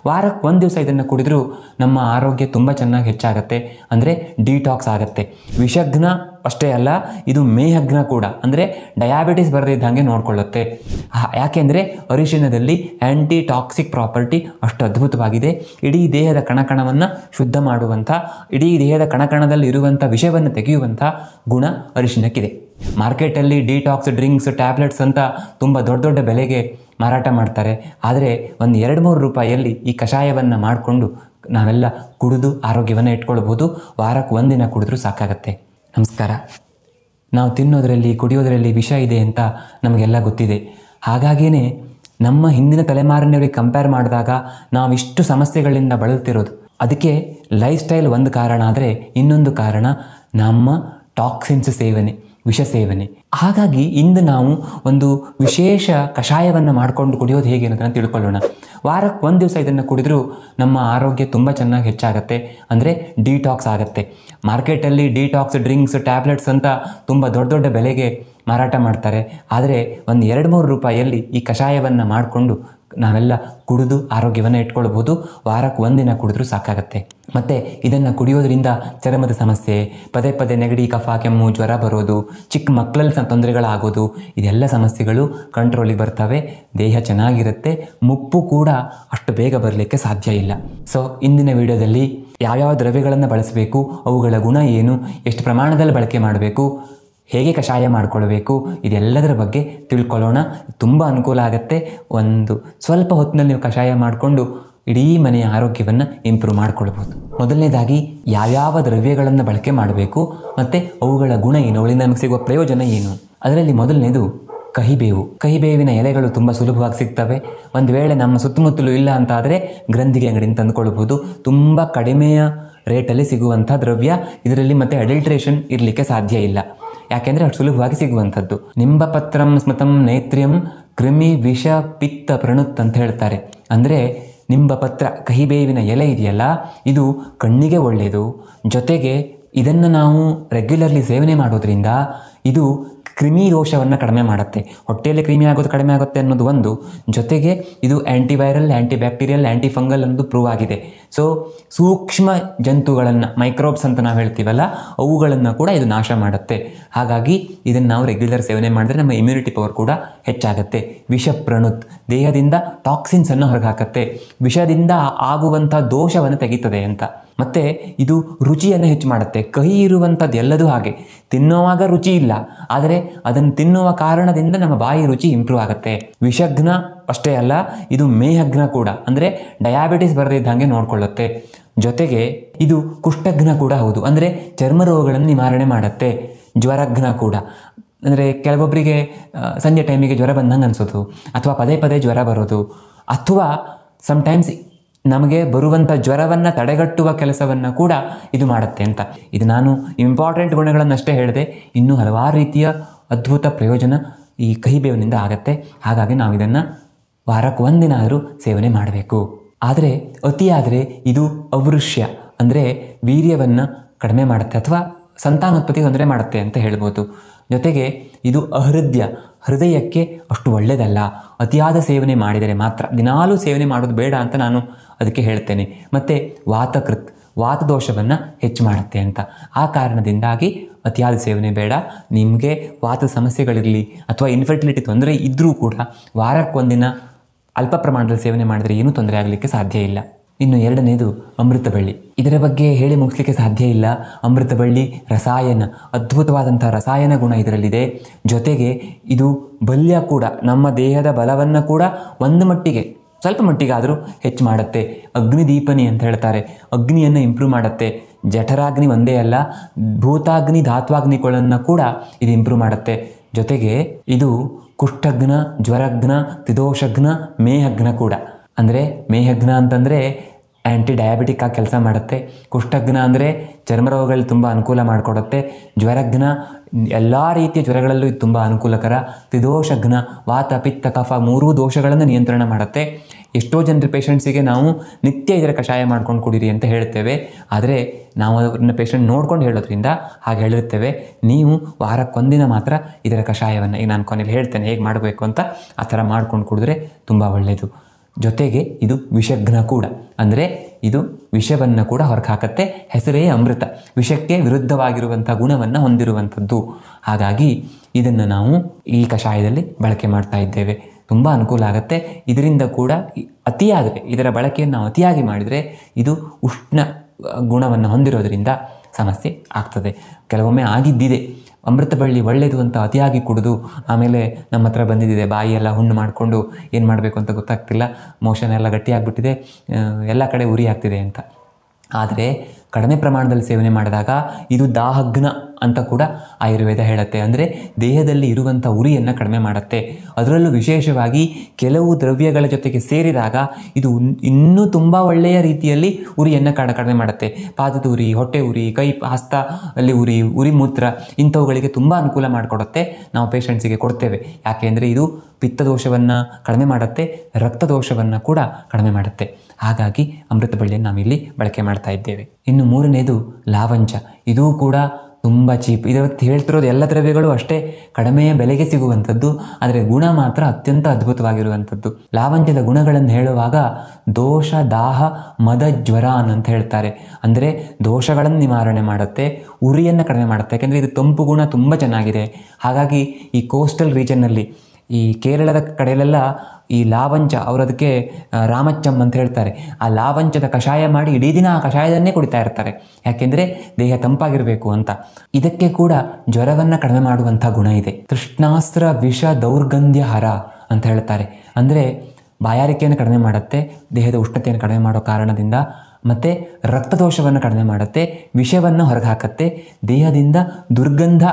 ವಾರಕ್ಕೆ ಒಂದು ದಿವಸ ಇದನ್ನು ಕುಡಿದ್ರೂ ನಮ್ಮ ಆರೋಗ್ಯ ತುಂಬ ಚೆನ್ನಾಗಿ ಹೆಚ್ಚಾಗುತ್ತೆ, ಅಂದರೆ ಡಿಟಾಕ್ಸ್ ಆಗುತ್ತೆ. ವಿಷಘ್ನ ಅಷ್ಟೇ ಅಲ್ಲ, ಇದು ಮೇಹಘ್ನ ಕೂಡ, ಅಂದರೆ ಡಯಾಬಿಟಿಸ್ ಬರದಿದ್ದಂಗೆ ನೋಡಿಕೊಳ್ಳುತ್ತೆ. ಯಾಕೆಂದರೆ ಅರಿಶಿಣದಲ್ಲಿ ಆ್ಯಂಟಿ ಟಾಕ್ಸಿಕ್ ಪ್ರಾಪರ್ಟಿ ಅಷ್ಟು ಅದ್ಭುತವಾಗಿದೆ. ಇಡೀ ದೇಹದ ಕಣಕಣವನ್ನು ಶುದ್ಧ ಮಾಡುವಂಥ, ಇಡೀ ದೇಹದ ಕಣಕಣದಲ್ಲಿ ಇರುವಂಥ ವಿಷವನ್ನು ತೆಗೆಯುವಂಥ ಗುಣ ಅರಿಶಿಣಕ್ಕಿದೆ. ಮಾರ್ಕೆಟಲ್ಲಿ ಡಿಟಾಕ್ಸ್ ಡ್ರಿಂಕ್ಸ್ ಟ್ಯಾಬ್ಲೆಟ್ಸ್ ಅಂತ ತುಂಬ ದೊಡ್ಡ ದೊಡ್ಡ ಬೆಲೆಗೆ ಮಾರಾಟ ಮಾಡ್ತಾರೆ. ಆದರೆ ಒಂದು 2-3 ರೂಪಾಯಿಯಲ್ಲಿ ಈ ಕಷಾಯವನ್ನು ಮಾಡಿಕೊಂಡು ನಾವೆಲ್ಲ ಕುಡಿದು ಆರೋಗ್ಯವನ್ನು ಇಟ್ಕೊಳ್ಬೋದು. ವಾರಕ್ಕೆ ಒಂದಿನ ಕುಡಿದ್ರೂ ಸಾಕಾಗತ್ತೆ. ನಮಸ್ಕಾರ. ನಾವು ತಿನ್ನೋದರಲ್ಲಿ ಕುಡಿಯೋದರಲ್ಲಿ ವಿಷ ಇದೆ ಅಂತ ನಮಗೆಲ್ಲ ಗೊತ್ತಿದೆ. ಹಾಗಾಗಿಯೇ ನಮ್ಮ ಹಿಂದಿನ ತಲೆಮಾರಿನವರಿಗೆ ಕಂಪೇರ್ ಮಾಡಿದಾಗ ನಾವಿಷ್ಟು ಸಮಸ್ಯೆಗಳಿಂದ ಬಳಲ್ತಿರೋದು. ಅದಕ್ಕೆ ಲೈಫ್ ಸ್ಟೈಲ್ ಒಂದು ಕಾರಣ, ಆದರೆ ಇನ್ನೊಂದು ಕಾರಣ ನಮ್ಮ ಟಾಕ್ಸಿನ್ಸ್ ಸೇವನೆ, ವಿಷ ಸೇವನೆ. ಹಾಗಾಗಿ ಇಂದು ನಾವು ಒಂದು ವಿಶೇಷ ಕಷಾಯವನ್ನು ಮಾಡಿಕೊಂಡು ಕುಡಿಯೋದು ಹೇಗೆ ಅನ್ನೋದನ್ನು ತಿಳ್ಕೊಳ್ಳೋಣ. ವಾರಕ್ಕೆ ಒಂದು ದಿವಸ ಇದನ್ನು ಕುಡಿದ್ರೂ ನಮ್ಮ ಆರೋಗ್ಯ ತುಂಬ ಚೆನ್ನಾಗಿ ಹೆಚ್ಚಾಗುತ್ತೆ, ಅಂದರೆ ಡಿಟಾಕ್ಸ್ ಆಗುತ್ತೆ. ಮಾರ್ಕೆಟಲ್ಲಿ ಡಿಟಾಕ್ಸ್ ಡ್ರಿಂಕ್ಸ್ ಟ್ಯಾಬ್ಲೆಟ್ಸ್ ಅಂತ ತುಂಬ ದೊಡ್ಡ ದೊಡ್ಡ ಬೆಲೆಗೆ ಮಾರಾಟ ಮಾಡ್ತಾರೆ. ಆದರೆ ಒಂದು 2-3 ರೂಪಾಯಿಯಲ್ಲಿ ಈ ಕಷಾಯವನ್ನು ಮಾಡಿಕೊಂಡು ನಾವೆಲ್ಲ ಕುಡಿದು ಆರೋಗ್ಯವನ್ನು ಇಟ್ಕೊಳ್ಬೋದು. ವಾರಕ್ಕೆ ಒಂದಿನ ಕುಡಿದ್ರೂ ಸಾಕಾಗತ್ತೆ. ಮತ್ತು ಇದನ್ನು ಕುಡಿಯೋದ್ರಿಂದ ಚರ್ಮದ ಸಮಸ್ಯೆ, ಪದೇ ಪದೇ ನೆಗಡಿ, ಕಫ, ಕೆಮ್ಮು, ಜ್ವರ ಬರೋದು, ಚಿಕ್ಕ ಮಕ್ಕಳಲ್ಲಿ ತೊಂದರೆಗಳಾಗೋದು, ಇದೆಲ್ಲ ಸಮಸ್ಯೆಗಳು ಕಂಟ್ರೋಲಿಗೆ ಬರ್ತವೆ. ದೇಹ ಚೆನ್ನಾಗಿರುತ್ತೆ. ಮುಪ್ಪು ಕೂಡ ಅಷ್ಟು ಬೇಗ ಬರಲಿಕ್ಕೆ ಸಾಧ್ಯ ಇಲ್ಲ. ಸೊ ಇಂದಿನ ವಿಡಿಯೋದಲ್ಲಿ ಯಾವ್ಯಾವ ದ್ರವ್ಯಗಳನ್ನು ಬಳಸಬೇಕು, ಅವುಗಳ ಗುಣ ಏನು, ಎಷ್ಟು ಪ್ರಮಾಣದಲ್ಲಿ ಬಳಕೆ ಮಾಡಬೇಕು, ಹೇಗೆ ಕಷಾಯ ಮಾಡಿಕೊಳ್ಬೇಕು, ಇದೆಲ್ಲದರ ಬಗ್ಗೆ ತಿಳ್ಕೊಳ್ಳೋಣ. ತುಂಬ ಅನುಕೂಲ ಆಗುತ್ತೆ. ಒಂದು ಸ್ವಲ್ಪ ಹೊತ್ತಿನಲ್ಲಿ ನೀವು ಕಷಾಯ ಮಾಡಿಕೊಂಡು ಇಡೀ ಮನೆಯ ಆರೋಗ್ಯವನ್ನು ಇಂಪ್ರೂವ್ ಮಾಡ್ಕೊಳ್ಬೋದು. ಮೊದಲನೇದಾಗಿ ಯಾವ್ಯಾವ ದ್ರವ್ಯಗಳನ್ನು ಬಳಕೆ ಮಾಡಬೇಕು ಮತ್ತು ಅವುಗಳ ಗುಣ ಏನು, ಅವುಗಳಿಂದ ನಮಗೆ ಸಿಗುವ ಪ್ರಯೋಜನ ಏನು. ಅದರಲ್ಲಿ ಮೊದಲನೇದು ಕಹಿಬೇವು. ಕಹಿಬೇವಿನ ಎಲೆಗಳು ತುಂಬ ಸುಲಭವಾಗಿ ಸಿಗ್ತವೆ. ಒಂದು ವೇಳೆ ನಮ್ಮ ಸುತ್ತಮುತ್ತಲೂ ಇಲ್ಲ ಅಂತ ಆದರೆ ಗ್ರಂಥಿಗೆ ಅಂಗಡಿಯಿಂದ ತಂದುಕೊಳ್ಬೋದು. ತುಂಬ ಕಡಿಮೆಯ ರೇಟಲ್ಲಿ ಸಿಗುವಂಥ ದ್ರವ್ಯ. ಇದರಲ್ಲಿ ಮತ್ತೆ ಅಡಲ್ಟ್ರೇಷನ್ ಇರಲಿಕ್ಕೆ ಸಾಧ್ಯ ಇಲ್ಲ, ಯಾಕೆಂದರೆ ಅಷ್ಟು ಸುಲಭವಾಗಿ ಸಿಗುವಂಥದ್ದು. ನಿಂಬಪತ್ರಂ ಸ್ಮೃತಂ ನೇತ್ರ್ಯಂ ಕೃಮಿ ವಿಷ ಪಿತ್ತ ಪ್ರಣುತ್ ಅಂತ ಹೇಳ್ತಾರೆ. ಅಂದರೆ ನಿಂಬಪತ್ರ, ಕಹಿಬೇವಿನ ಎಲೆ ಇದೆಯಲ್ಲ, ಇದು ಕಣ್ಣಿಗೆ ಒಳ್ಳೆಯದು. ಜೊತೆಗೆ ಇದನ್ನು ನಾವು ರೆಗ್ಯುಲರ್ಲಿ ಸೇವನೆ ಮಾಡೋದ್ರಿಂದ ಇದು ಕ್ರಿಮಿ ದೋಷವನ್ನು ಕಡಿಮೆ ಮಾಡುತ್ತೆ. ಹೊಟ್ಟೆಯಲ್ಲಿ ಕ್ರಿಮಿ ಆಗೋದು ಕಡಿಮೆ ಆಗುತ್ತೆ ಅನ್ನೋದು ಒಂದು. ಜೊತೆಗೆ ಇದು ಆ್ಯಂಟಿವೈರಲ್, ಆ್ಯಂಟಿಬ್ಯಾಕ್ಟೀರಿಯಲ್, ಆ್ಯಂಟಿಫಂಗಲ್ ಅನ್ನೋದು ಪ್ರೂವ್ ಆಗಿದೆ. ಸೊ ಸೂಕ್ಷ್ಮ ಜಂತುಗಳನ್ನು, ಮೈಕ್ರೋಬ್ಸ್ ಅಂತ ನಾವು ಹೇಳ್ತೀವಲ್ಲ, ಅವುಗಳನ್ನು ಕೂಡ ಇದು ನಾಶ ಮಾಡುತ್ತೆ. ಹಾಗಾಗಿ ಇದನ್ನು ನಾವು ರೆಗ್ಯುಲರ್ ಸೇವನೆ ಮಾಡಿದ್ರೆ ನಮ್ಮ ಇಮ್ಯುನಿಟಿ ಪವರ್ ಕೂಡ ಹೆಚ್ಚಾಗುತ್ತೆ. ವಿಷ ಪ್ರಣುತ್, ದೇಹದಿಂದ ಟಾಕ್ಸಿನ್ಸನ್ನು ಹೊರಗೆ ಹಾಕತ್ತೆ. ವಿಷದಿಂದ ಆಗುವಂಥ ದೋಷವನ್ನು ತೆಗೀತದೆ ಅಂತ. ಮತ್ತು ಇದು ರುಚಿಯನ್ನು ಹೆಚ್ಚು ಮಾಡುತ್ತೆ. ಕಹಿ ಇರುವಂಥದ್ದು ಎಲ್ಲದೂ ಹಾಗೆ, ತಿನ್ನುವಾಗ ರುಚಿ ಇಲ್ಲ, ಆದರೆ ಅದನ್ನು ತಿನ್ನುವ ಕಾರಣದಿಂದ ನಮ್ಮ ಬಾಯಿ ರುಚಿ ಇಂಪ್ರೂವ್ ಆಗುತ್ತೆ. ವಿಷಘ್ನ ಅಷ್ಟೇ ಅಲ್ಲ, ಇದು ಮೇಹಘ್ನ ಕೂಡ, ಅಂದರೆ ಡಯಾಬಿಟಿಸ್ ಬರದಿದ್ದಂಗೆ ನೋಡಿಕೊಳ್ಳುತ್ತೆ. ಜೊತೆಗೆ ಇದು ಕುಷ್ಠಘ್ನ ಕೂಡ ಹೌದು, ಅಂದರೆ ಚರ್ಮ ರೋಗಗಳನ್ನು ನಿವಾರಣೆ ಮಾಡುತ್ತೆ. ಜ್ವರಘ್ನ ಕೂಡ, ಅಂದರೆ ಕೆಲವೊಬ್ಬರಿಗೆ ಸಂಜೆ ಟೈಮಿಗೆ ಜ್ವರ ಬಂದಂಗೆ ಅನಿಸೋದು, ಅಥವಾ ಪದೇ ಪದೇ ಜ್ವರ ಬರೋದು, ಅಥವಾ ಸಮ್ಟೈಮ್ಸ್ ನಮಗೆ ಬರುವಂಥ ಜ್ವರವನ್ನು ತಡೆಗಟ್ಟುವ ಕೆಲಸವನ್ನು ಕೂಡ ಇದು ಮಾಡುತ್ತೆ ಅಂತ. ಇದು ನಾನು ಇಂಪಾರ್ಟೆಂಟ್ ಗುಣಗಳನ್ನಷ್ಟೇ ಹೇಳಿದೆ. ಇನ್ನೂ ಹಲವಾರು ರೀತಿಯ ಅದ್ಭುತ ಪ್ರಯೋಜನ ಈ ಕಹಿಬೇವಿನಿಂದ ಆಗುತ್ತೆ. ಹಾಗಾಗಿ ನಾವು ಇದನ್ನು ವಾರಕ್ಕೆ ಒಂದಿನ ಆದರೂ ಸೇವನೆ ಮಾಡಬೇಕು. ಆದರೆ ಅತಿಯಾದರೆ ಇದು ಅವೃಷ್ಯ, ಅಂದರೆ ವೀರ್ಯವನ್ನು ಕಡಿಮೆ ಮಾಡುತ್ತೆ ಅಥವಾ ಸಂತಾನೋತ್ಪತ್ತಿ ತೊಂದರೆ ಮಾಡುತ್ತೆ ಅಂತ ಹೇಳ್ಬೋದು. ಜೊತೆಗೆ ಇದು ಅಹೃದ್ಯ, ಹೃದಯಕ್ಕೆ ಅಷ್ಟು ಒಳ್ಳೆಯದಲ್ಲ. ಅತಿಯಾದ ಸೇವನೆ ಮಾಡಿದರೆ ಮಾತ್ರ, ದಿನಾಲೂ ಸೇವನೆ ಮಾಡೋದು ಬೇಡ ಅಂತ ನಾನು ಅದಕ್ಕೆ ಹೇಳ್ತೇನೆ. ಮತ್ತು ವಾತಕೃತ್, ವಾತದೋಷವನ್ನು ಹೆಚ್ಚು ಮಾಡುತ್ತೆ ಅಂತ. ಆ ಕಾರಣದಿಂದಾಗಿ ಅತಿಯಾದ ಸೇವನೆ ಬೇಡ. ನಿಮಗೆ ವಾತ ಸಮಸ್ಯೆಗಳಿರಲಿ ಅಥವಾ ಇನ್ಫರ್ಟಿಲಿಟಿ ತೊಂದರೆ ಇದ್ದರೂ ಕೂಡ ವಾರಕ್ಕೊಂದಿನ ಅಲ್ಪ ಪ್ರಮಾಣದಲ್ಲಿ ಸೇವನೆ ಮಾಡಿದರೆ ಏನೂ ತೊಂದರೆ ಆಗಲಿಕ್ಕೆ ಸಾಧ್ಯ ಇಲ್ಲ. ಇನ್ನು ಎರಡನೇದು ಅಮೃತಬಳ್ಳಿ. ಇದರ ಬಗ್ಗೆ ಹೇಳಿ ಮುಗಿಸ್ಲಿಕ್ಕೆ ಸಾಧ್ಯ ಇಲ್ಲ. ಅಮೃತಬಳ್ಳಿ ರಸಾಯನ, ಅದ್ಭುತವಾದಂಥ ರಸಾಯನ ಗುಣ ಇದರಲ್ಲಿದೆ. ಜೊತೆಗೆ ಇದು ಬಲ್ಯ ಕೂಡ, ನಮ್ಮ ದೇಹದ ಬಲವನ್ನು ಕೂಡ ಒಂದು ಮಟ್ಟಿಗೆ, ಸ್ವಲ್ಪ ಮಟ್ಟಿಗಾದರೂ ಹೆಚ್ಚು ಮಾಡುತ್ತೆ. ಅಗ್ನಿದೀಪನಿ ಅಂತ ಹೇಳ್ತಾರೆ, ಅಗ್ನಿಯನ್ನು ಇಂಪ್ರೂವ್ ಮಾಡುತ್ತೆ. ಜಠರಾಗ್ನಿ ಒಂದೇ ಅಲ್ಲ, ಭೂತಾಗ್ನಿ, ಧಾತ್ವಾಗ್ನಿಗಳನ್ನು ಕೂಡ ಇದು ಇಂಪ್ರೂವ್ ಮಾಡುತ್ತೆ. ಜೊತೆಗೆ ಇದು ಕುಷ್ಠಘ್ನ, ಜ್ವರಘ್ನ, ತ್ರಿದೋಷಘ್ನ, ಮೇಹಘ್ನ ಕೂಡ. ಅಂದರೆ ಮೇಹಘ್ನ ಅಂತಂದರೆ ಆ್ಯಂಟಿ ಡಯಾಬಿಟಿಕ್ ಆಗಿ ಕೆಲಸ ಮಾಡುತ್ತೆ. ಕುಷ್ಠಘ್ನ ಅಂದರೆ ಚರ್ಮರೋಗಗಳು ತುಂಬ ಅನುಕೂಲ ಮಾಡಿಕೊಡುತ್ತೆ. ಜ್ವರಘ್ನ ಎಲ್ಲ ರೀತಿಯ ಜ್ವರಗಳಲ್ಲೂ ಇದು ತುಂಬ ಅನುಕೂಲಕರ. ತ್ರಿದೋಷಘ್ನ ವಾತ ಪಿತ್ತ ಕಫ ಮೂರೂ ದೋಷಗಳನ್ನು ನಿಯಂತ್ರಣ ಮಾಡುತ್ತೆ. ಎಷ್ಟೋ ಜನರ ಪೇಷಂಟ್ಸಿಗೆ ನಾವು ನಿತ್ಯ ಇದರ ಕಷಾಯ ಮಾಡ್ಕೊಂಡು ಕುಡೀರಿ ಅಂತ ಹೇಳ್ತೇವೆ. ಆದರೆ ನಾವು ಅದನ್ನ ಪೇಷಂಟ್ ನೋಡ್ಕೊಂಡು ಹೇಳೋದ್ರಿಂದ ಹಾಗೆ ಹೇಳಿರ್ತೇವೆ. ನೀವು ವಾರಕ್ಕೊಂದಿನ ಮಾತ್ರ ಇದರ ಕಷಾಯವನ್ನು, ಈಗ ನಾನು ಕೊನೆಯಲ್ಲಿ ಹೇಳ್ತೇನೆ ಹೇಗೆ ಮಾಡಬೇಕು ಅಂತ, ಆ ಥರ ಮಾಡ್ಕೊಂಡು ಕುಡಿದ್ರೆ ತುಂಬ ಒಳ್ಳೆಯದು. ಜೊತೆಗೆ ಇದು ವಿಷಘ್ನ ಕೂಡ, ಅಂದರೆ ಇದು ವಿಷವನ್ನು ಕೂಡ ಹೊರಗೆ ಹಾಕತ್ತೆ. ಹೆಸರೇ ಅಮೃತ, ವಿಷಕ್ಕೆ ವಿರುದ್ಧವಾಗಿರುವಂಥ ಗುಣವನ್ನು ಹೊಂದಿರುವಂಥದ್ದು. ಹಾಗಾಗಿ ಇದನ್ನು ನಾವು ಈ ಕಷಾಯದಲ್ಲಿ ಬಳಕೆ ಮಾಡ್ತಾ ಇದ್ದೇವೆ. ತುಂಬ ಅನುಕೂಲ ಆಗುತ್ತೆ. ಇದರಿಂದ ಕೂಡ ಅತಿಯಾದರೆ, ಇದರ ಬಳಕೆಯನ್ನು ನಾವು ಅತಿಯಾಗಿ ಮಾಡಿದರೆ ಇದು ಉಷ್ಣ ಗುಣವನ್ನು ಹೊಂದಿರೋದರಿಂದ ಸಮಸ್ಯೆ ಆಗ್ತದೆ. ಕೆಲವೊಮ್ಮೆ ಆಗಿದ್ದಿದೆ, ಅಮೃತ ಬಳ್ಳಿ ಒಳ್ಳೆಯದು ಅಂತ ಅತಿಯಾಗಿ ಕುಡಿದು ಆಮೇಲೆ ನಮ್ಮ ಹತ್ರ ಬಂದಿದ್ದಿದೆ, ಬಾಯಿಯೆಲ್ಲ ಹುಣ್ಣು ಮಾಡಿಕೊಂಡು ಏನು ಮಾಡಬೇಕು ಅಂತ ಗೊತ್ತಾಗ್ತಿಲ್ಲ, ಮೋಷನ್ ಎಲ್ಲ ಗಟ್ಟಿಯಾಗಿಬಿಟ್ಟಿದೆ, ಎಲ್ಲ ಕಡೆ ಉರಿ ಆಗ್ತಿದೆ ಅಂತ. ಆದರೆ ಕಡಿಮೆ ಪ್ರಮಾಣದಲ್ಲಿ ಸೇವನೆ ಮಾಡಿದಾಗ ಇದು ದಾಹಘ್ನ ಅಂತ ಕೂಡ ಆಯುರ್ವೇದ ಹೇಳುತ್ತೆ. ಅಂದರೆ ದೇಹದಲ್ಲಿ ಇರುವಂಥ ಉರಿಯನ್ನು ಕಡಿಮೆ ಮಾಡುತ್ತೆ. ಅದರಲ್ಲೂ ವಿಶೇಷವಾಗಿ ಕೆಲವು ದ್ರವ್ಯಗಳ ಜೊತೆಗೆ ಸೇರಿದಾಗ ಇದು ಇನ್ನೂ ತುಂಬ ಒಳ್ಳೆಯ ರೀತಿಯಲ್ಲಿ ಉರಿಯನ್ನು ಕಡಿಮೆ ಮಾಡುತ್ತೆ. ಪಾದದ ಉರಿ, ಹೊಟ್ಟೆ ಉರಿ, ಕೈ ಹಸ್ತ ಅಲ್ಲಿ ಉರಿ ಮೂತ್ರ ಇಂಥವುಗಳಿಗೆ ತುಂಬ ಅನುಕೂಲ ಮಾಡಿಕೊಡುತ್ತೆ. ನಾವು ಪೇಷಂಟ್ಸಿಗೆ ಕೊಡ್ತೇವೆ. ಯಾಕೆಂದರೆ ಇದು ಪಿತ್ತದೋಷವನ್ನು ಕಡಿಮೆ ಮಾಡುತ್ತೆ, ರಕ್ತದೋಷವನ್ನು ಕೂಡ ಕಡಿಮೆ ಮಾಡುತ್ತೆ. ಹಾಗಾಗಿ ಅಮೃತ ಬಳ್ಳಿಯನ್ನು ನಾವಿಲ್ಲಿ ಬಳಕೆ ಮಾಡ್ತಾ ಇದ್ದೇವೆ. ಇನ್ನು ಮೂರನೇದು ಲಾವಂಚ. ಇದೂ ಕೂಡ ತುಂಬ ಚೀಪ್. ಇದಕ್ಕೆ ಹೇಳ್ತಿರೋದು ಎಲ್ಲ ದ್ರವ್ಯಗಳು ಅಷ್ಟೇ ಕಡಿಮೆಯ ಬೆಲೆಗೆ ಸಿಗುವಂಥದ್ದು, ಆದರೆ ಗುಣ ಮಾತ್ರ ಅತ್ಯಂತ ಅದ್ಭುತವಾಗಿರುವಂಥದ್ದು. ಲಾವಂಚದ ಗುಣಗಳನ್ನು ಹೇಳುವಾಗ ದೋಷ, ದಾಹ, ಮದ, ಜ್ವರ ಅಂತ ಹೇಳ್ತಾರೆ. ಅಂದರೆ ದೋಷಗಳನ್ನು ನಿವಾರಣೆ ಮಾಡುತ್ತೆ, ಉರಿಯನ್ನು ಕಡಿಮೆ ಮಾಡುತ್ತೆ. ಯಾಕೆಂದರೆ ಇದು ತಂಪು ಗುಣ ತುಂಬ ಚೆನ್ನಾಗಿದೆ. ಹಾಗಾಗಿ ಈ ಕೋಸ್ಟಲ್ ರೀಜನ್ನಲ್ಲಿ, ಈ ಕೇರಳದ ಕಡೆಯಲ್ಲೆಲ್ಲ ಈ ಲಾವಂಚ, ಅವರು ಅದಕ್ಕೆ ರಾಮಚ್ಚಂ ಅಂತ ಹೇಳ್ತಾರೆ, ಆ ಲಾವಂಚದ ಕಷಾಯ ಮಾಡಿ ಇಡೀ ದಿನ ಆ ಕಷಾಯದನ್ನೇ ಕುಡಿತಾ ಇರ್ತಾರೆ. ಯಾಕೆಂದರೆ ದೇಹ ತಂಪಾಗಿರಬೇಕು ಅಂತ. ಇದಕ್ಕೆ ಕೂಡ ಜ್ವರವನ್ನು ಕಡಿಮೆ ಮಾಡುವಂಥ ಗುಣ ಇದೆ. ತೃಷ್ಣಾಸ್ತ್ರ ವಿಷ ದೌರ್ಗಂಧ್ಯ ಹರ ಅಂತ ಹೇಳ್ತಾರೆ. ಅಂದರೆ ಬಾಯಾರಿಕೆಯನ್ನು ಕಡಿಮೆ ಮಾಡುತ್ತೆ, ದೇಹದ ಉಷ್ಣತೆಯನ್ನು ಕಡಿಮೆ ಮಾಡೋ ಕಾರಣದಿಂದ, ಮತ್ತು ರಕ್ತದೋಷವನ್ನು ಕಡಿಮೆ ಮಾಡುತ್ತೆ, ವಿಷವನ್ನು ಹೊರಗೆ ಹಾಕತ್ತೆ, ದೇಹದಿಂದ ದುರ್ಗಂಧ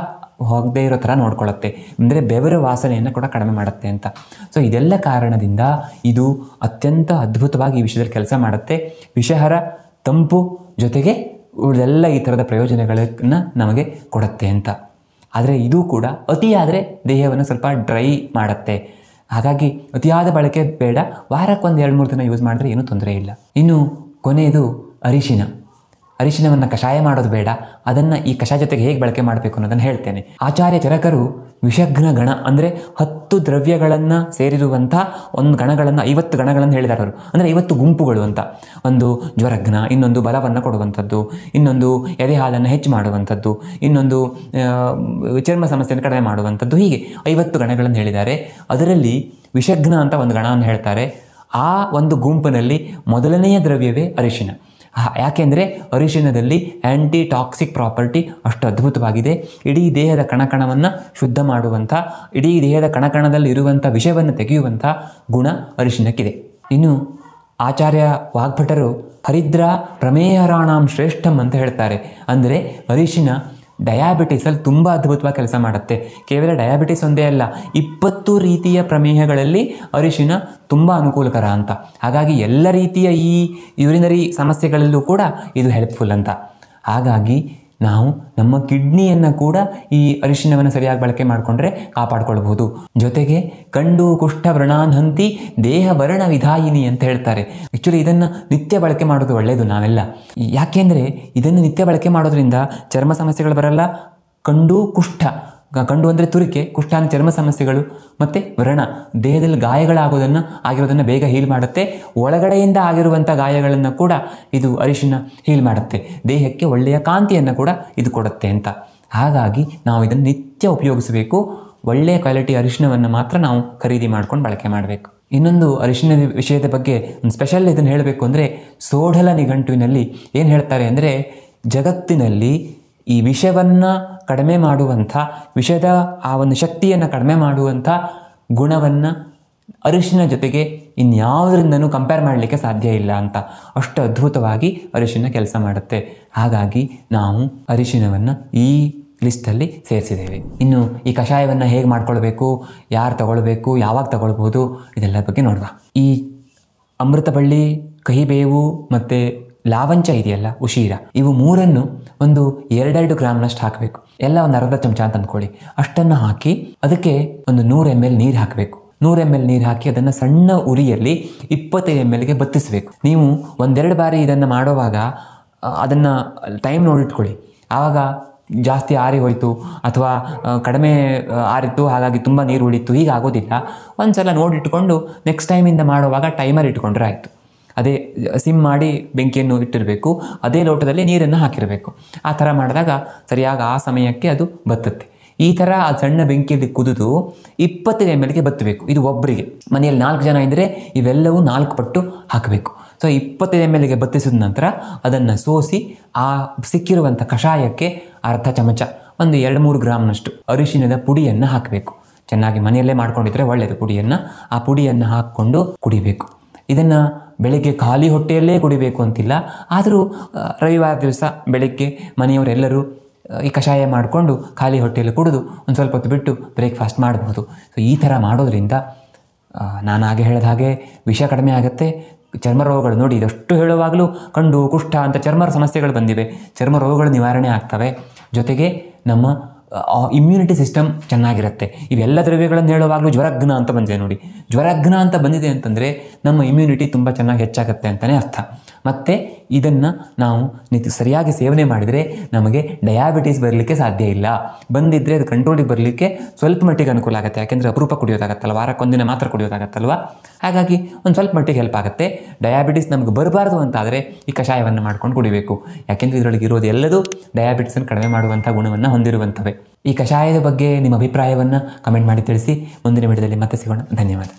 ಹೋಗದೇ ಇರೋ ಥರ ನೋಡ್ಕೊಳ್ಳುತ್ತೆ. ಅಂದರೆ ಬೆವರ ವಾಸನೆಯನ್ನು ಕೂಡ ಕಡಿಮೆ ಮಾಡುತ್ತೆ ಅಂತ. ಸೊ ಇದೆಲ್ಲ ಕಾರಣದಿಂದ ಇದು ಅತ್ಯಂತ ಅದ್ಭುತವಾಗಿ ಈ ವಿಷಯದಲ್ಲಿ ಕೆಲಸ ಮಾಡುತ್ತೆ. ವಿಷಹರ, ತಂಪು, ಜೊತೆಗೆ ಉಳಿದೆಲ್ಲ ಈ ಥರದ ಪ್ರಯೋಜನಗಳನ್ನು ನಮಗೆ ಕೊಡುತ್ತೆ ಅಂತ. ಆದರೆ ಇದು ಕೂಡ ಅತಿಯಾದರೆ ದೇಹವನ್ನು ಸ್ವಲ್ಪ ಡ್ರೈ ಮಾಡುತ್ತೆ. ಹಾಗಾಗಿ ಅತಿಯಾದ ಬಳಕೆ ಬೇಡ. ವಾರಕ್ಕೆ 1-2-3 ದಿನ ಯೂಸ್ ಮಾಡಿದ್ರೆ ಏನೂ ತೊಂದರೆ ಇಲ್ಲ. ಇನ್ನು ಕೊನೆಯದು ಅರಿಶಿನ. ಅರಿಶಿನವನ್ನು ಕಷಾಯ ಮಾಡೋದು ಬೇಡ. ಅದನ್ನು ಈ ಕಷಾಯ ಜೊತೆಗೆ ಹೇಗೆ ಬಳಕೆ ಮಾಡಬೇಕು ಅನ್ನೋದನ್ನು ಹೇಳ್ತೇನೆ. ಆಚಾರ್ಯ ಚರಕರು ವಿಷಘ್ನ ಗಣ ಅಂದರೆ 10 ದ್ರವ್ಯಗಳನ್ನು ಸೇರಿರುವಂಥ ಒಂದು ಗಣಗಳನ್ನು, 50 ಗಣಗಳನ್ನು ಹೇಳಿದ್ದಾರೆ ಅವರು. ಅಂದರೆ 50 ಗುಂಪುಗಳು ಅಂತ. ಒಂದು ಜ್ವರಘ್ನ, ಇನ್ನೊಂದು ಬಲವನ್ನು ಕೊಡುವಂಥದ್ದು, ಇನ್ನೊಂದು ಎದೆ ಹಾಲನ್ನು ಹೆಚ್ಚು ಮಾಡುವಂಥದ್ದು, ಇನ್ನೊಂದು ಚರ್ಮ ಸಮಸ್ಯೆಯನ್ನು ಕಡಿಮೆ ಮಾಡುವಂಥದ್ದು, ಹೀಗೆ 50 ಗಣಗಳನ್ನು ಹೇಳಿದ್ದಾರೆ. ಅದರಲ್ಲಿ ವಿಷಘ್ನ ಅಂತ ಒಂದು ಗಣವನ್ನು ಹೇಳ್ತಾರೆ. ಆ ಒಂದು ಗುಂಪಿನಲ್ಲಿ ಮೊದಲನೆಯ ದ್ರವ್ಯವೇ ಅರಿಶಿನ. ಯಾಕೆಂದರೆ ಅರಿಶಿನದಲ್ಲಿ ಆ್ಯಂಟಿ ಟಾಕ್ಸಿಕ್ ಪ್ರಾಪರ್ಟಿ ಅಷ್ಟು ಅದ್ಭುತವಾಗಿದೆ. ಇಡೀ ದೇಹದ ಕಣಕಣವನ್ನು ಶುದ್ಧ ಮಾಡುವಂಥ, ಇಡೀ ದೇಹದ ಕಣಕಣದಲ್ಲಿ ಇರುವಂಥ ವಿಷವನ್ನು ತೆಗೆಯುವಂಥ ಗುಣ ಅರಿಶಿನಕ್ಕಿದೆ. ಇನ್ನು ಆಚಾರ್ಯ ವಾಗ್ಭಟರು ಹರಿದ್ರ ಪ್ರಮೇಯರಾಣಾಂ ಶ್ರೇಷ್ಠಂ ಅಂತ ಹೇಳ್ತಾರೆ. ಅಂದರೆ ಅರಿಶಿನ ಡಯಾಬಿಟಿಸಲ್ಲಿ ತುಂಬ ಅದ್ಭುತವಾಗಿ ಕೆಲಸ ಮಾಡುತ್ತೆ. ಕೇವಲ ಡಯಾಬಿಟಿಸ್ ಒಂದೇ ಅಲ್ಲ, 20 ರೀತಿಯ ಪ್ರಮೇಹಗಳಲ್ಲಿ ಅರಿಶಿನ ತುಂಬ ಅನುಕೂಲಕರ ಅಂತ. ಹಾಗಾಗಿ ಎಲ್ಲ ರೀತಿಯ ಈ ಯೂರಿನರಿ ಸಮಸ್ಯೆಗಳಲ್ಲೂ ಕೂಡ ಇದು ಹೆಲ್ಪ್ಫುಲ್ ಅಂತ. ಹಾಗಾಗಿ ನಾವು ನಮ್ಮ ಕಿಡ್ನಿಯನ್ನು ಕೂಡ ಈ ಅರಿಶಿನವನ್ನು ಸರಿಯಾಗಿ ಬಳಕೆ ಮಾಡಿಕೊಂಡ್ರೆ ಕಾಪಾಡ್ಕೊಳ್ಬೋದು. ಜೊತೆಗೆ ಕಂಡು ಕುಷ್ಠ ವ್ರಣಾನ್ಹಂತಿ ದೇಹ ವರ್ಣ ವಿಧಾಯಿನಿ ಅಂತ ಹೇಳ್ತಾರೆ. ಆ್ಯಕ್ಚುಲಿ ಇದನ್ನು ನಿತ್ಯ ಬಳಕೆ ಮಾಡೋದು ಒಳ್ಳೆಯದು ನಾವೆಲ್ಲ. ಯಾಕೆಂದರೆ ಇದನ್ನು ನಿತ್ಯ ಬಳಕೆ ಮಾಡೋದ್ರಿಂದ ಚರ್ಮ ಸಮಸ್ಯೆಗಳು ಬರಲ್ಲ. ಕಂಡು ಕುಷ್ಠ, ಕಂಡು ಅಂದರೆ ತುರಿಕೆ, ಕುಷ್ಠ ಅಂದರೆ ಚರ್ಮ ಸಮಸ್ಯೆಗಳು, ಮತ್ತು ವ್ರಣ ದೇಹದಲ್ಲಿ ಆಗಿರೋದನ್ನು ಬೇಗ ಹೀಲ್ ಮಾಡುತ್ತೆ. ಒಳಗಡೆಯಿಂದ ಆಗಿರುವಂಥ ಗಾಯಗಳನ್ನು ಕೂಡ ಇದು ಅರಿಶಿನ ಹೀಲ್ ಮಾಡುತ್ತೆ. ದೇಹಕ್ಕೆ ಒಳ್ಳೆಯ ಕಾಂತಿಯನ್ನು ಕೂಡ ಇದು ಕೊಡುತ್ತೆ ಅಂತ. ಹಾಗಾಗಿ ನಾವು ಇದನ್ನು ನಿತ್ಯ ಉಪಯೋಗಿಸಬೇಕು. ಒಳ್ಳೆಯ ಕ್ವಾಲಿಟಿ ಅರಿಶಿನವನ್ನು ಮಾತ್ರ ನಾವು ಖರೀದಿ ಮಾಡ್ಕೊಂಡು ಬಳಕೆ ಮಾಡಬೇಕು. ಇನ್ನೊಂದು ಅರಿಶಿನ ವಿಷಯದ ಬಗ್ಗೆ ಒಂದು ಸ್ಪೆಷಲ್ ಇದನ್ನು ಹೇಳಬೇಕು ಅಂದರೆ, ಸೋಢಲ ನಿಘಂಟುವಿನಲ್ಲಿ ಏನು ಹೇಳ್ತಾರೆ ಅಂದರೆ, ಜಗತ್ತಿನಲ್ಲಿ ಈ ವಿಷವನ್ನು ಕಡಿಮೆ ಮಾಡುವಂಥ, ವಿಷದ ಆ ಒಂದು ಶಕ್ತಿಯನ್ನು ಕಡಿಮೆ ಮಾಡುವಂಥ ಗುಣವನ್ನು ಅರಿಶಿನ ಜೊತೆಗೆ ಇನ್ಯಾವುದರಿಂದನೂ ಕಂಪೇರ್ ಮಾಡಲಿಕ್ಕೆ ಸಾಧ್ಯ ಇಲ್ಲ ಅಂತ. ಅಷ್ಟು ಅದ್ಭುತವಾಗಿ ಅರಿಶಿನ ಕೆಲಸ ಮಾಡುತ್ತೆ. ಹಾಗಾಗಿ ನಾವು ಅರಿಶಿನವನ್ನು ಈ ಲಿಸ್ಟಲ್ಲಿ ಸೇರಿಸಿದ್ದೇವೆ. ಇನ್ನು ಈ ಕಷಾಯವನ್ನು ಹೇಗೆ ಮಾಡ್ಕೊಳ್ಬೇಕು, ಯಾರು ತಗೊಳ್ಬೇಕು, ಯಾವಾಗ ತಗೊಳ್ಬೋದು, ಇದೆಲ್ಲ ಬಗ್ಗೆ ನೋಡುವ. ಈ ಅಮೃತ ಬಳ್ಳಿ, ಕಹಿಬೇವು ಮತ್ತು ಲಾವಂಚ ಇದೆಯಲ್ಲ, ಉಶೀರ, ಇವು ಮೂರನ್ನು ಒಂದು 2 ಗ್ರಾಮ್ನಷ್ಟು ಹಾಕಬೇಕು. ಎಲ್ಲ ಒಂದು ಅರ್ಧ ಚಮಚ ಅಂತ ಅಂದ್ಕೊಳ್ಳಿ. ಅಷ್ಟನ್ನು ಹಾಕಿ ಅದಕ್ಕೆ ಒಂದು 100 ml ನೀರು ಹಾಕಬೇಕು. 100 ml ನೀರು ಹಾಕಿ ಅದನ್ನು ಸಣ್ಣ ಉರಿಯಲ್ಲಿ 25 mlಗೆ ಬತ್ತಿಸಬೇಕು. ನೀವು 1-2 ಬಾರಿ ಇದನ್ನು ಮಾಡುವಾಗ ಅದನ್ನು ಟೈಮ್ ನೋಡಿಟ್ಕೊಳ್ಳಿ. ಆವಾಗ ಜಾಸ್ತಿ ಆರಿ ಹೋಯಿತು ಅಥವಾ ಕಡಿಮೆ ಆರಿತ್ತು ಹಾಗಾಗಿ ತುಂಬ ನೀರು ಉಳಿತು, ಹೀಗೆ ಆಗೋದಿಲ್ಲ. ಒಂದು ಸಲ ನೋಡಿಟ್ಕೊಂಡು ನೆಕ್ಸ್ಟ್ ಟೈಮಿಂದ ಮಾಡುವಾಗ ಟೈಮರ್ ಇಟ್ಕೊಂಡ್ರೆ ಆಯಿತು. ಅದೇ ಸಿಮ್ ಮಾಡಿ ಬೆಂಕಿಯನ್ನು ಇಟ್ಟಿರಬೇಕು, ಅದೇ ಲೋಟದಲ್ಲಿ ನೀರನ್ನು ಹಾಕಿರಬೇಕು. ಆ ಥರ ಮಾಡಿದಾಗ ಸರಿಯಾಗಿ ಆ ಸಮಯಕ್ಕೆ ಅದು ಬತ್ತುತ್ತೆ. ಈ ಥರ ಆ ಸಣ್ಣ ಬೆಂಕಿಯಲ್ಲಿ ಕುದಿದು 25 ml ಬತ್ತಬೇಕು. ಇದು ಒಬ್ಬರಿಗೆ. ಮನೆಯಲ್ಲಿ 4 ಜನ ಇದ್ದರೆ ಇವೆಲ್ಲವೂ 4 ಪಟ್ಟು ಹಾಕಬೇಕು. ಸೊ 25 ml ಬತ್ತಿಸಿದ ನಂತರ ಅದನ್ನು ಸೋಸಿ ಆ ಸಿಕ್ಕಿರುವಂಥ ಕಷಾಯಕ್ಕೆ ಅರ್ಧ ಚಮಚ, ಒಂದು 2-3 ಗ್ರಾಮ್ನಷ್ಟು ಅರಿಶಿಣದ ಪುಡಿಯನ್ನು ಹಾಕಬೇಕು. ಚೆನ್ನಾಗಿ ಮನೆಯಲ್ಲೇ ಮಾಡ್ಕೊಂಡಿದ್ರೆ ಒಳ್ಳೆಯದು. ಆ ಪುಡಿಯನ್ನು ಹಾಕ್ಕೊಂಡು ಕುಡಿಬೇಕು. ಇದನ್ನು ಬೆಳಗ್ಗೆ ಖಾಲಿ ಹೊಟ್ಟೆಯಲ್ಲೇ ಕುಡಿಬೇಕು ಅಂತಿಲ್ಲ. ಆದರೂ ರವಿವಾರ ದಿವಸ ಬೆಳಗ್ಗೆ ಮನೆಯವರೆಲ್ಲರೂ ಈ ಕಷಾಯ ಮಾಡಿಕೊಂಡು ಖಾಲಿ ಹೊಟ್ಟೆಯಲ್ಲಿ ಕುಡಿದು ಒಂದು ಸ್ವಲ್ಪ ಹೊತ್ತು ಬಿಟ್ಟು ಬ್ರೇಕ್ಫಾಸ್ಟ್ ಮಾಡಬಹುದು. ಸೊ ಈ ಥರ ಮಾಡೋದ್ರಿಂದ ನಾನು ಹಾಗೆ ಹೇಳಿದ ಹಾಗೆ ವಿಷ ಕಡಿಮೆ ಆಗುತ್ತೆ. ಚರ್ಮ ರೋಗಗಳು ನೋಡಿ, ಇದಷ್ಟು ಹೇಳುವಾಗಲೂ ಕಂಡು ಕುಷ್ಠ ಅಂತ ಚರ್ಮ ಸಮಸ್ಯೆಗಳು ಬಂದಿವೆ. ಚರ್ಮ ರೋಗಗಳು ನಿವಾರಣೆ ಆಗ್ತವೆ. ಜೊತೆಗೆ ನಮ್ಮ ಇಮ್ಯುನಿಟಿ ಸಿಸ್ಟಮ್ ಚೆನ್ನಾಗಿರುತ್ತೆ. ಇವೆಲ್ಲ ದ್ರವ್ಯಗಳನ್ನು ಹೇಳುವಾಗಲೂ ಜ್ವರಘ್ನ ಅಂತ ಬಂದಿದೆ ನೋಡಿ. ಜ್ವರಘ್ನ ಅಂತ ಬಂದಿದೆ ಅಂತಂದರೆ ನಮ್ಮ ಇಮ್ಯುನಿಟಿ ತುಂಬ ಚೆನ್ನಾಗಿ ಹೆಚ್ಚಾಗುತ್ತೆ ಅಂತಲೇ ಅರ್ಥ. ಮತ್ತು ಇದನ್ನು ನಾವು ಸರಿಯಾಗಿ ಸೇವನೆ ಮಾಡಿದರೆ ನಮಗೆ ಡಯಾಬಿಟೀಸ್ ಬರಲಿಕ್ಕೆ ಸಾಧ್ಯ ಇಲ್ಲ. ಬಂದಿದ್ದರೆ ಅದು ಕಂಟ್ರೋಲಿಗೆ ಬರಲಿಕ್ಕೆ ಸ್ವಲ್ಪ ಮಟ್ಟಿಗೆ ಅನುಕೂಲ ಆಗುತ್ತೆ. ಯಾಕೆಂದರೆ ಅಪರೂಪ ಕುಡಿಯೋದಾಗತ್ತಲ್ಲ, ವಾರಕ್ಕೊಂದಿನ ಮಾತ್ರ ಕುಡಿಯೋದಾಗತ್ತಲ್ವ. ಹಾಗಾಗಿ ಒಂದು ಸ್ವಲ್ಪ ಮಟ್ಟಿಗೆ ಹೆಲ್ಪ್ ಆಗುತ್ತೆ. ಡಯಾಬಿಟೀಸ್ ನಮಗೆ ಬರಬಾರ್ದು ಅಂತಾದರೆ ಈ ಕಷಾಯವನ್ನು ಮಾಡ್ಕೊಂಡು ಕುಡಿಬೇಕು. ಯಾಕೆಂದರೆ ಇದರೊಳಗೆ ಇರೋದು ಎಲ್ಲದೂ ಡಯಾಬಿಟಿಸನ್ನು ಕಡಿಮೆ ಮಾಡುವಂಥ ಗುಣವನ್ನು ಹೊಂದಿರುವಂಥವೆ. ಈ ಕಷಾಯದ ಬಗ್ಗೆ ನಿಮ್ಮ ಅಭಿಪ್ರಾಯವನ್ನು ಕಮೆಂಟ್ ಮಾಡಿ ತಿಳಿಸಿ. ಮುಂದಿನ ವಿಡಿಯೋದಲ್ಲಿ ಮತ್ತೆ ಸಿಗೋಣ. ಧನ್ಯವಾದ.